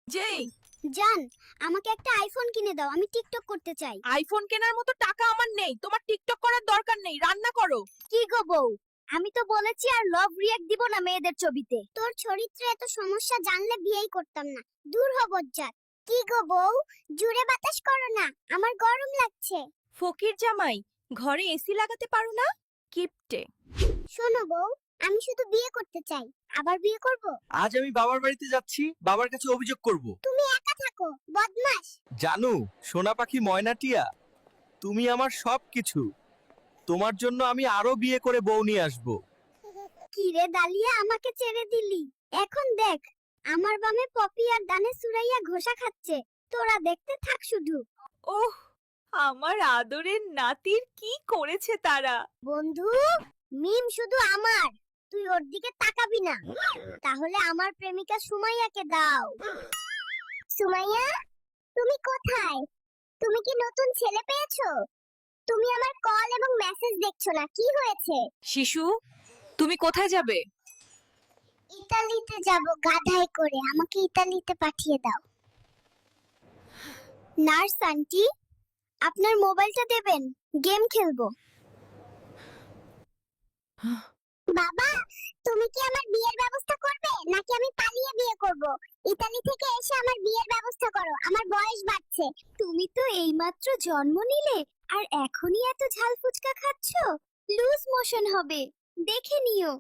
যেই জান, আমাকে একটা আইফোন কিনে দাও, আমি টিকটক করতে চাই। আইফোন কেনার মতো টাকা আমার নেই, তোমার টিকটক করার দরকার নেই, রান্না করো। কি গো বউ, আমি তো বলেছি আর লাভ রিয়াক্ট দিব না মেয়েদের ছবিতে। তোর চরিত্রে এত সমস্যা জানলে বিয়েই করতাম না। দূর হ বজ্জাত। কি গো বউ, জুড়ে বাতাস করো না, আমার গরম লাগছে। ফকির জামাই, ঘরে এসি লাগাতে পারো না? কিপটে। শোনো বউ, আমি শুধু বিয়ে করতে চাই, আবার বিয়ে করব। আজ আমি বাবার বাড়িতে যাচ্ছি, বাবার কাছে অভিযোগ করব। তুমি একা থাকো, বদমাশ। জানু, সোনা পাখি ময়নাটিয়া, তুমি আমার সবকিছু। তোমার জন্য আমি আরো বিয়ে করে বউ নিয়ে আসব। কি রে দালিয়া, আমাকে ছেড়ে দিলি? এখন দেখ, আমার বামে পপি আর ডানে সুরাইয়া ঘোষা খাচ্ছে। তোরা দেখতে থাক শুধু। ওহ, আমার আদরের নাতির কি করেছে তারা। বন্ধু, মিম শুধু আমার, তুই ওর দিকে তাকাবি না। তাহলে আমার প্রেমিকা সুমাইয়াকে দাও। সুমাইয়া, তুমি কোথায়? তুমি কি নতুন ছেলে পেয়েছো? তুমি আমার কল এবং মেসেজ দেখছো না, কি হয়েছে? শিশু, তুমি কোথায় যাবে? ইতালিতে যাব গাধায় করে, আমাকে ইতালিতে পাঠিয়ে দাও। নার্স আন্টি, আপনার মোবাইলটা দেবেন, গেম খেলবো। বাবা, তুমি কি আমার বিয়ের ব্যবস্থা করবে নাকি আমি পালিয়ে বিয়ে করব? ইতালি থেকে এসে আমার বিয়ের ব্যবস্থা করো, আমার বয়স বাড়ছে। তুমি তো এইমাত্র জন্ম নিলে আর এখনই এত ঝাল ফুচকা খাচ্ছো, লুজ মোশন হবে, দেখে নিও।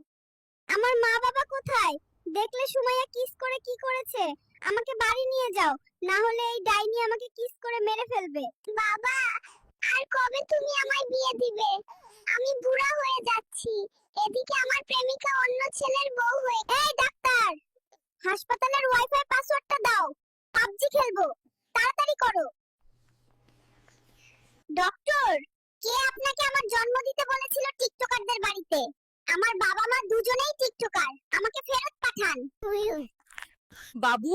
আমার মা বাবা কোথায়? দেখলে সুমাইয়া কিস করে কি করেছে? আমাকে বাড়ি নিয়ে যাও, না হলে এই ডাইনি আমাকে কিস করে মেরে ফেলবে। বাবা, আর কবে তুমি আমায় বিয়ে দিবে? আমি বুড়া হয়ে যাচ্ছি, এদিকে আমার প্রেমিকা অন্য ছেলের বউ হয়ে। এই ডাক্তার, হাসপাতালের ওয়াইফাই পাসওয়ার্ডটা দাও, পাবজি খেলবো, তাড়াতাড়ি করো। ডক্টর, কে আপনাকে আমার জন্ম দিতে বলেছিল টিকটকারদের বাড়িতে? আমার বাবা মা দুজনেই টিকটকার, আমাকে ফেরত পাঠান। বাবু,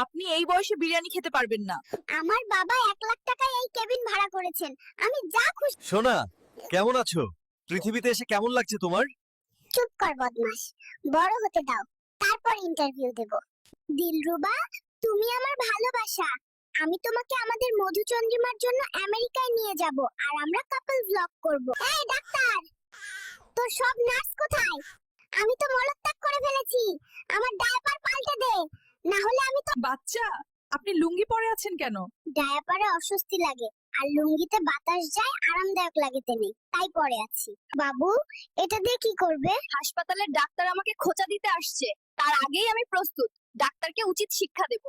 আপনি এই বয়সে বিরিয়ানি খেতে পারবেন না। আমার বাবা 1 লাখ টাকায় এই কেবিন ভাড়া করেছেন, আমি যা খুশি। সোনা, কেমন আছো? পৃথিবীতে এসে কেমন লাগছে তোমার? চুপ কর বদমাশ, বড় হতে দাও, তারপর ইন্টারভিউ দেব। দিলরুবা, তুমি আমার ভালোবাসা। আমি তোমাকে আমাদের মধুচন্দ্রিমার জন্য আমেরিকায় নিয়ে যাব আর আমরা কাপল ব্লগ করব। এই ডাক্তার, তোর সব নার্স কোথায়? আমি তো মলত্যাগ করে ফেলেছি, আমার ডায়াপার পাল্টে দে, না হলে আমি তো। বাচ্চা, আপনি লুঙ্গি পরে আছেন কেন? ডায়াপারে অস্বস্তি লাগে আর লুঙ্গিতে বাতাস যায়, আরামদায়ক লাগে তেমনি, তাই পরে আছি। বাবু, এটা দিয়ে কি করবে? হাসপাতালের ডাক্তার আমাকে খোঁচা দিতে আসছে, তার আগেই আমি প্রস্তুত। ডাক্তারকে উচিত শিক্ষা দেব।